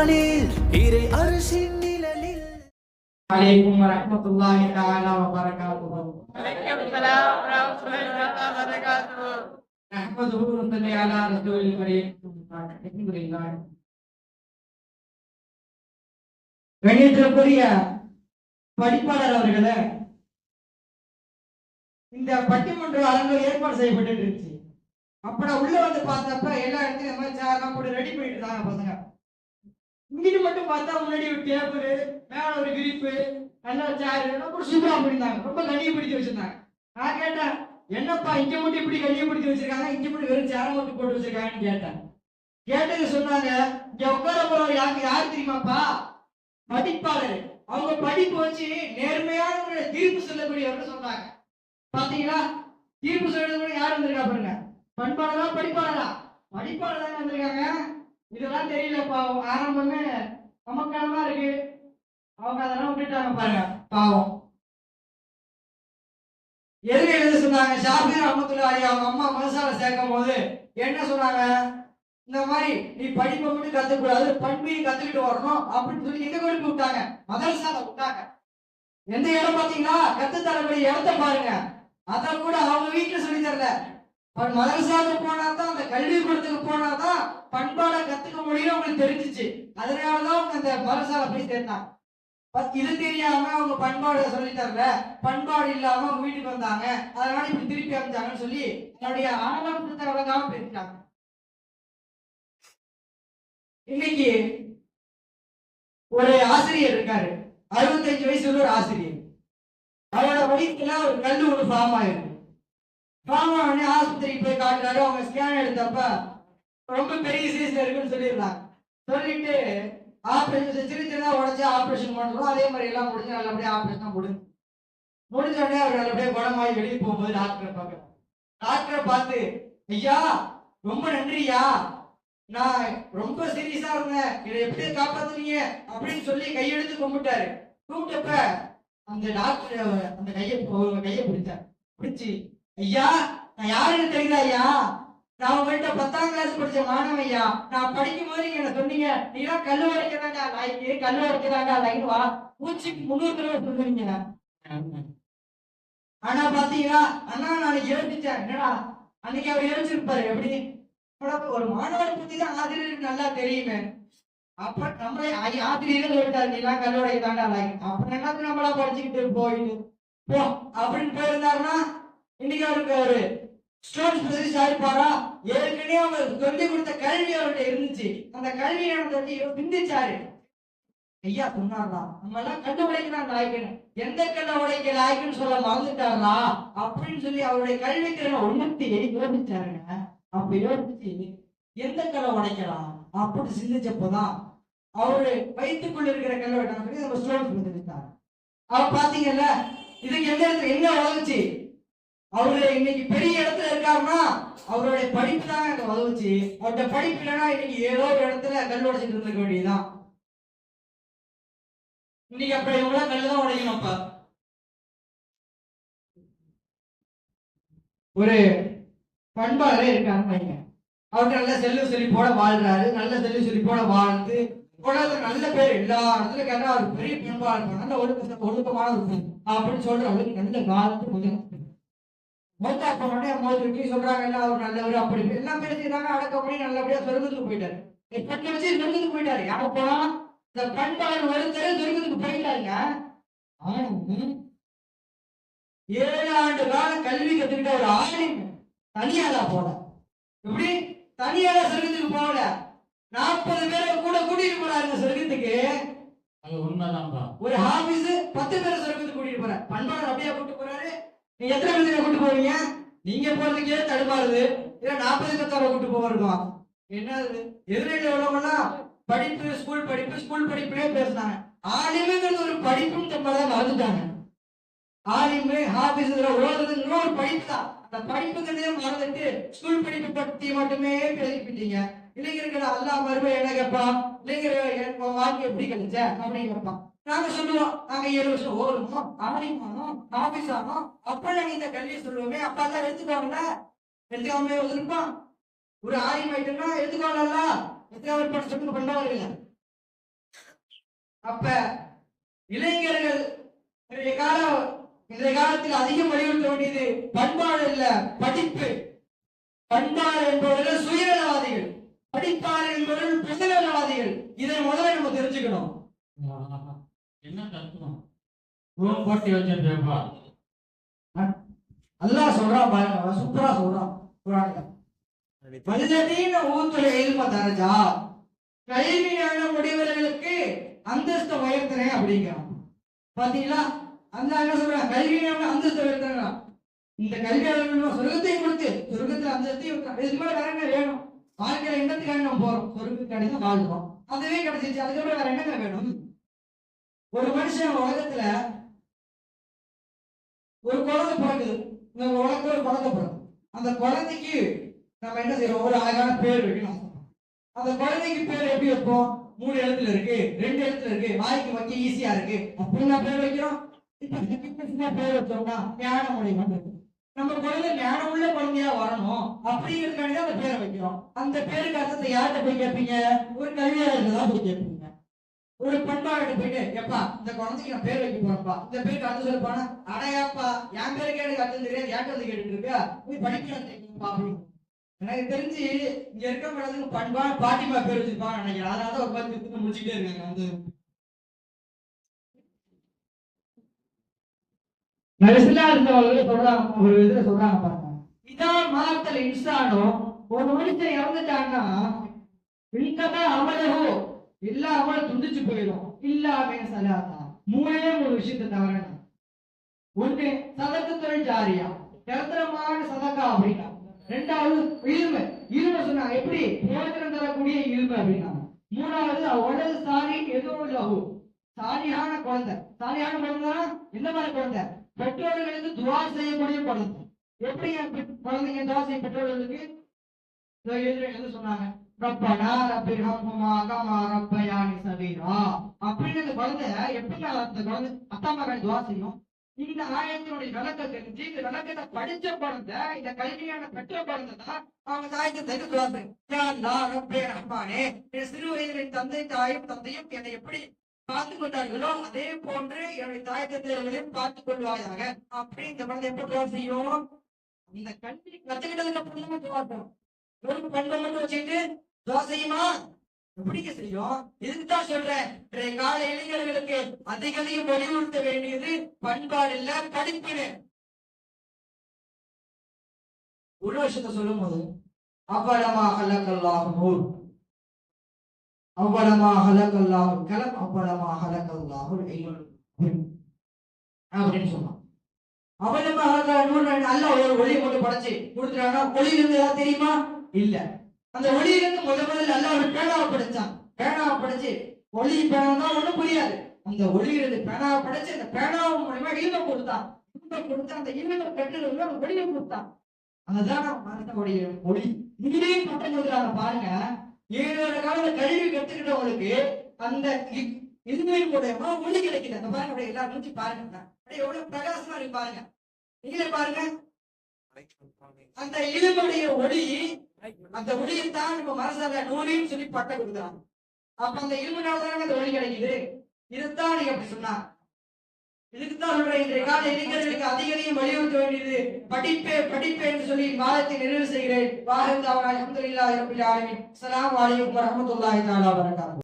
வானில் இறை அரசின் நிழலில். அலைக்கும் வரஹ்மத்துல்லாஹி தஆலா வ பரகாத்துஹு. வலைக்கும் ஸலாம் வ ரஹ்மத்துல்லாஹி வ பரகாத்துஹு. நஹ்மதுஹு வ நுஸல்லி அலா ரசூலில் கரீம். அல்ஹம்துலில்லாஹ். கணியத்திற்குரிய படிப்பாளர் அவர்களே, இந்த பட்டிமன்ற அரங்கு ஏற்பாடு செய்யப்பட்டு இருந்துச்சு. அப்ப நான் உள்ள வந்து பார்த்தப்ப எல்லா இடத்துலயும் இந்த மாதிரி சேர்லாம் போட்டு ரெடி பண்ணிட்டு இருந்தாங்க பசங்க. இங்கிட்டு மட்டும் பார்த்தா முன்னாடி ஒரு டேபிள், மேல ஒரு விரிப்பு, நல்ல சேர் ரொம்ப சூப்பரா பண்ணிருந்தாங்க. ரொம்ப கண்ணியப்படுத்தி வச்சிருந்தாங்க. நான் கேட்டேன், என்னப்பா இங்க மட்டும் இப்படி கண்ணியப்படுத்தி வச்சிருக்காங்க, இங்க மட்டும் வெறும் சேரை மட்டும் போட்டு வச்சிருக்காங்கன்னு கேட்டேன். கேட்டது சொன்னாங்க, இங்க உட்கார போறவர் யாரு தெரியுமாப்பா? படிப்பாளர். அவங்க படிப்பு வச்சு நேர்மையான தீர்ப்பு சொல்லக்கூடியவர்கள் சொன்னாங்க. பாத்தீங்களா, தீர்ப்பு சொல்றது யார் வந்திருக்கா பாருங்க. பண்பாளரா படிப்பாளரா? படிப்பாளர் தானே வந்திருக்காங்க. இதெல்லாம் தெரியலப்பா, ஆரம்பமே நமக்கானமா இருக்கு. அவங்க அதெல்லாம் விட்டுட்டாங்க பாருங்க, பாவம். எதுக்கு எழுத சொன்னாங்க? ஷாஃபி ரஹ்மத்துல்லாஹி அவங்க அம்மா மதரசால சேர்க்கும் போது என்ன சொன்னாங்க? இந்த மாதிரி நீ படிப்பை மட்டும் கத்துக்கூடாது, பண்பையும் கத்துக்கிட்டு வரணும் அப்படின்னு சொல்லி எங்க கொண்டு விட்டாங்க? மதரசால விட்டாங்க. எந்த இடம் பாத்தீங்களா? கத்து தரக்கூடிய இடத்த பாருங்க. அத கூட அவங்க வீட்டுல சொல்லி தரல. மதரசாவுக்கு போனாதான், அந்த கல்விக்கூடத்துக்கு போனாதான் பண்பாடை கத்துக்க முடியும் அவங்களுக்கு தெரிஞ்சிச்சு. அதனாலதான் அவங்க அந்த மதரசால போய் சேர்த்தாங்க. இது தெரியாம அவங்க பண்பாடு சொல்லி தரல, பண்பாடு இல்லாம அவங்க வீட்டுக்கு வந்தாங்க, அதனால இப்படி திருப்பி அமைச்சாங்கன்னு சொல்லி என்னுடைய ஆரம்பத்தை வழங்காம பேசிட்டாங்க. இன்னைக்கு ஒரு ஆசிரியர் இருக்காரு, 65 வயசு உள்ள ஒரு ஆசிரியர். அவரோட வயிற்றுல ஒரு கல்லு ஒன்று ஃபார்ம் ஆயிருக்கு. ஃபார்ம் ஆனே ஆஸ்பத்திரிக்கு போய் காட்டுறாரு. அவங்க ஸ்கேன் எடுத்தப்ப ரொம்ப பெரிய சைஸ்ல இருக்குன்னு சொல்லிடுறாங்க. சொல்லிட்டு ஆபரேஷன் சின்ன சின்னதா உடச்சு ஆபரேஷன் பண்றோம். அதே மாதிரி எல்லாம் முடிஞ்சு நல்லபடியா ஆபரேஷன் முடிஞ்ச உடனே அவர் நல்லபடியா குணமாயி வெளியே போகும்போது டாக்டரை பார்க்க, டாக்டரை பார்த்து, ஐயா ரொம்ப நன்றியா, நான் ரொம்ப சீரியஸா இருந்தேன், இதை எப்படி காப்பாத்துனீங்க அப்படின்னு சொல்லி கையெடுத்து கும்பிட்டாரு. கும்பிட்டப்ப அந்த டாக்டர் அந்த கையை பிடிச்சார். பிடிச்சு, ஐயா நான் யாருன்னு தெரியல ஐயா, நான் உங்கள்கிட்ட 10ஆம் கிளாஸ் படிச்ச மாணவன் ஐயா, நான் படிக்கும் போது நீங்க என்ன சொன்னீங்க, நீங்க கல்லு உடைக்கிறாண்டா லாய்க்கு, கல்லு உடைக்கிறாண்டா லைன் வா, பூச்சிக்கு 300 தடவை சொல்லுவீங்க. ஆனா பாத்தீங்களா அண்ணா, நான் யோசிச்சேன், என்னடா அன்னைக்கு அவர் யோசிச்சிருப்பாரு. எப்படி ஒரு மாணவரை பத்தி தான் ஆசிரியருக்கு நல்லா தெரியுமே. அப்ப நம்மளே ஆசிரியர்கள் சொல்லிட்டாரு, நீலாம் கல்லு உடைக்கிறாண்டா லைன், அப்ப என்ன நம்மளா படிச்சுக்கிட்டு போயிட்டு போ அப்படின்னு போயிருந்தாருன்னா இன்னைக்கு அவருக்கு ஒரு ஸ்டோன் ஸ்பெஷலிஸ்ட் ஆயிருப்பாரா? ஏற்கனவே அவங்க சொல்லி கொடுத்த கல்வி அவர்கிட்ட இருந்துச்சு. அந்த கல்வியை சிந்திச்சாரு. ஐயா சொன்னாரா, நம்ம எல்லாம் கல்லு உடைக்கிறான் லாய்க்குன்னு, எந்த கல்ல உடைக்க லாய்க்குன்னு சொல்ல மறந்துட்டாரா அப்படின்னு சொல்லி அவருடைய கல்வி திறனை உணர்த்தி யோசிச்சாருங்க. அப்ப யோசிச்சு எந்த கல்லை உடைக்கலாம் அப்படின்னு சிந்திச்சப்போதான் அவரு வயிற்றுக்குள்ள இருக்கிற கல்லை உடைக்கணும் சொல்லி நம்ம ஸ்டோன் சிந்திச்சாரு. அவர் பாத்தீங்கல்ல, இதுக்கு எந்த இடத்துல என்ன உதவுச்சு? அவரு இன்னைக்கு பெரிய இடத்துல இருக்காருன்னா அவருடைய படிப்பு தான் எனக்கு உதவுச்சு. அவருடைய படிப்பு இல்லைன்னா இன்னைக்கு ஏதோ ஒரு இடத்துல கல் உடைச்சிட்டு இருந்திருக்க வேண்டியதுதான். இன்னைக்கு அப்படி இவங்க கல்லுதான் உடைக்கணும். அப்ப ஒரு பண்பாளரே இருக்காருன்னு வைங்க, அவர்கிட்ட நல்ல செல்வ செழிப்போட வாழ்றாரு, நல்ல செல்வ செழிப்போட வாழ்ந்து நல்ல பேர் எல்லா இடத்துல கேட்டா அவர் பெரிய பண்பாளர், நல்ல ஒழுக்கமான இருக்கும் அப்படின்னு சொல்ற அவருக்கு நல்ல வாழ்ந்து கொஞ்சம் மொத்தா போனோடனே மோதிருக்கு சொல்றாங்க, அவர் நல்லவர் அப்படி எல்லாம் பேசிடுறாங்க. அடக்கப்படி நல்லபடியா சொர்க்கத்துக்கு போயிட்டாரு. பட்டு வச்சு சொர்க்கத்துக்கு போயிட்டாரு. யார போனா இந்த பண்பாளர் ஒருத்தர் சொர்க்கத்துக்கு போயிட்டாருங்க. ஆனா 7 ஆண்டு கால கல்வி கத்துக்கிட்ட ஒரு ஆலிம் தனியாளா போல. எப்படி தனியாளா சொர்க்கத்துக்கு போகல, 40 பேரை கூட கூட்டிட்டு போறாரு சொர்க்கத்துக்கு. அது உண்மைதான்பா. ஒரு ஹாபிஸ் 10 பேரை சொர்க்கத்துக்கு கூட்டிட்டு போற பண்பாளர் அப்படியே கூட்டிட்டு போறாரு. நீங்க எத்தனை பேர் கூட்டு போவீங்க? நீங்க போறதுக்கே தடுமாறுது, இல்ல 40 பேர்த்தார கூட்டு போவாருமா? என்னது எதிரில உள்ளவங்கன்னா படிப்பு, ஸ்கூல் படிப்புலயே பேசுனாங்க. ஆலிமுங்கிறது ஒரு படிப்புன்னு தான் மறந்துட்டாங்க. ஆலிமு ஹாபிஸ் ஓடுறதுங்கிற ஒரு படிப்பு தான். அந்த படிப்புங்கிறதே மறந்துட்டு ஸ்கூல் படிப்பு பத்தி மட்டுமே பேசிக்கிட்டீங்க. இளைஞர்கள் அல்லா மறுபடியும் என்ன கேட்பான்? இளைஞர்கள் வாழ்க்கை எப்படி கிடைச்ச அப்படின்னு கேட்பான். நாங்க சொல்லுவோம், நாங்க 7 வருஷம் ஓடுவோம், ஆலிமானோம், ஆபீஸ் ஆனோம், அப்ப நாங்க இந்த கல்வியை சொல்லுவோமே. அப்ப எல்லாம் எடுத்துக்கோங்கல்ல, எடுத்துக்காம இருப்பான். ஒரு ஆலிம் ஆயிட்டுன்னா எடுத்துக்கோங்கல்ல, எத்தனை பண்றவங்க அப்ப இளைஞர்கள் இன்றைய காலத்தில் அதிகம் வலியுறுத்த வேண்டியது பண்பாடு இல்ல, படிப்பு. பண்பாடு என்பவர்கள் சுயநலவாதிகள், படிப்பார் என்பவர்கள் பொதுநலவாதிகள். இதை முதல்ல நம்ம தெரிஞ்சுக்கணும். என்ன தத்துவம் ரூம் போட்டி வச்சிருப்பா அல்லாஹ் சொல்றான் பாருங்க, சூப்பரா சொல்றான் குர்ஆன்ல. வல்லதீன ஊத்துல் இல்ம தரஜா, கல்வி ஞானம் உடையவர்களுக்கு அந்தஸ்து உயர்த்துறேன் அப்படிங்கிறான். பாத்தீங்களா, அல்லாஹ் என்ன சொல்றான்? கல்வி ஞானம் அந்தஸ்து உயர்த்துறான். இந்த கல்வியாளர்கள் சொர்க்கத்தை கொடுத்து சொர்க்கத்துல அந்தஸ்தையும் இதுக்கு மேல வேற என்ன வேணும்? வாழ்க்கையில என்னத்துக்காக நம்ம போறோம்? சொர்க்கத்துக்காக தான் வாழ்றோம். அதுவே கிடைச்சிச்சு, அதுக்கப்புறம் வேற என்னங்க வேணும்? ஒரு மனுஷன் உலகத்துல ஒரு குழந்தை பிறகுது, இந்த உலகத்துல ஒரு குழந்தை பிறகு, அந்த குழந்தைக்கு நம்ம என்ன செய்யறோம்? ஒரு அழகான பேர் வைக்கணும். அந்த குழந்தைக்கு பேர் எப்படி வைப்போம்? 3 எழுத்துல இருக்கு, 2 எழுத்துல இருக்கு, வாய்க்கு வைக்க ஈஸியா இருக்கு அப்படின்னு நான் பேர் வைக்கிறோம். இப்ப பேர் வச்சோம்னா ஞானமொழி வந்து நம்ம குழந்தை ஞானம் உள்ள குழந்தையா வரணும் அப்படிங்கிறதுக்காண்டி அந்த பேரை வைக்கிறோம். அந்த பேருக்கு அர்த்தத்தை யார்கிட்ட போய் கேட்பீங்க? ஒரு கல்வியாளர்கள் தான் போய் கேட்பீங்க. ஒரு பண்பாடு போயிட்டு எப்பா இந்த குழந்தைக்கு நான் பேர் வைக்க போறேன்ப்பா, இந்த பேருக்கு அர்த்தம் சொல்லப்பானா, அடையாப்பா என் பேருக்கு எனக்கு அர்த்தம் தெரியாது, ஏன் வந்து கேட்டுட்டு இருக்கா, போய் படிக்கணும் தெரியுமா அப்படின்னு. எனக்கு தெரிஞ்சு இங்க இருக்க குழந்தைங்க பண்பா பாட்டிமா பேர் வச்சிருப்பாங்க நினைக்கிறேன். அதனாலதான் ஒரு மாதிரி திருத்த முடிச்சுட்டே இருக்காங்க. வந்து நரிசலா இருந்தவர்கள் சொல்றாங்க, ஒரு இதுல சொல்றாங்க பாருங்க, இதான் மாத்தல் இன்சானோ, ஒரு மனுஷன் இறந்துட்டாங்கன்னா இன்கதான் அமலோ எல்லா அமலும் துண்டிச்சு போயிடும். இல்லாமே சலாத்தா, 3 விஷயத்தை தவிர. ஒண்ணு சதக்கத்துள் ஜாரியா, நிரந்தரமான சதக்கா அப்படின்னா. 2வது இல்மு சொன்னாங்க, எப்படி பிரயோஜனம் தரக்கூடிய இல்மு அப்படின்னா. 3வது உடல் சாரி ஏதோ லகு, சாலியான குழந்தை. சாலியான குழந்தை என்ன மாதிரி குழந்தை? பெற்றோர்களுக்கு துவா செய்யக்கூடிய குழந்தை. எப்படி குழந்தைங்க துவா செய்ய பெற்றோர்களுக்கு? சொன்னாங்க, ரப்பனா ரப்பிர்ஹம்ஹுமா கமா ரப்பயானி சகீரா அப்படின்னு. அந்த குழந்தை எப்படி அந்த குழந்தை அப்பா அம்மா துவா செய்யும்? இந்த ஆயத்தினுடைய விளக்கத்தை தெரிஞ்சு இந்த விளக்கத்தை படிச்ச குழந்தை, இந்த கல்வியான பெற்ற குழந்தை தான் அவங்க தாய்க்கு தெரிந்து துவா செய்யும். சிறு வயதில் என் தந்தை தாயும் தந்தையும் என்னை எப்படி பார்த்து கொண்டார்களோ அதே போன்று என்னுடைய தாய் தந்தையர்களையும் பார்த்துக் கொள்வாயாக அப்படி இந்த குழந்தை எப்ப துவா செய்யும்? இந்த கல்வி கத்துக்கிட்டதுக்கு அப்புறம் தான் துவா செய்யும். ஒரு பண்பை மட்டும் வச்சுக்கிட்டு துவா செய்யுமா? எப்படிங்க செய்யும்? இதுக்குதான் சொல்றேன், இன்றைய கால இளைஞர்களுக்கு அதிகத்தையும் வலியுறுத்த வேண்டியது பண்பாடு இல்ல, படிப்பு. ஒரு வருஷத்தை சொல்லும் போது அவ்வளமா ஹலக்கல்லாஹு நூர், அவ்வளமா ஹலக்கல்லாஹு கலம், அவ்வளமா ஹலக்கல்லாஹு அப்படின்னு சொன்னான். அவ்வளமா ஹலக்கல்லாஹு நூர் அல்ல ஒரு ஒளி மட்டும் படைச்சு கொடுத்துட்டாங்கன்னா ஒளியிலிருந்து ஏதாவது தெரியுமா? இல்ல. அந்த ஒளியிலிருந்து முதல்ல அல்ல ஒரு பேனாவை படைச்சான். பேனாவை படைச்சு ஒளி பேனா தான் ஒண்ணும் புரியாது. அந்த ஒளியிலிருந்து பேனாவை படைச்சு அந்த பேனாவை மூலமா இல்ம கொடுத்தான். இல்ம கொடுத்து அந்த இல்ம கட்டுறது அந்த ஒளியை கொடுத்தான். அதுதான் மனதோடைய ஒளி. இங்கேயும் பட்டம் கொடுக்குறாங்க பாருங்க. 7 கால கல்வி கத்துக்கிட்டவங்களுக்கு அந்த இல்மின் மூலமா ஒளி கிடைக்குது. அந்த பாருங்க, எல்லாரும் மூச்சு பாருங்க, அப்படியே எவ்வளவு பிரகாசமா இருக்கு பாருங்க. நீங்களே பாருங்க, அந்த இல்முடைய ஒளி, அந்த ஒளியைத்தான் நம்ம மனசால நூலின்னு சொல்லி பட்டம் கொடுக்குறாங்க. அப்ப அந்த இல்முனாலதான் அந்த ஒளி கிடைக்குது. இதுதான் நீங்க அப்படி சொன்னா. இதுக்குதான் சொல்றேன், இன்றைய கால இளைஞர்களுக்கு அதிகத்தையும் வலியுறுத்த வேண்டியது படிப்பே என்று சொல்லி மாதத்தை நிறைவு செய்கிறேன். வாஹித் அல்ஹம்துலில்லாஹி ரப்பில் ஆலமீன். அஸ்ஸலாமு அலைக்கும் வரஹ்மத்துல்லாஹி தஆலா வபரகாத்துஹு.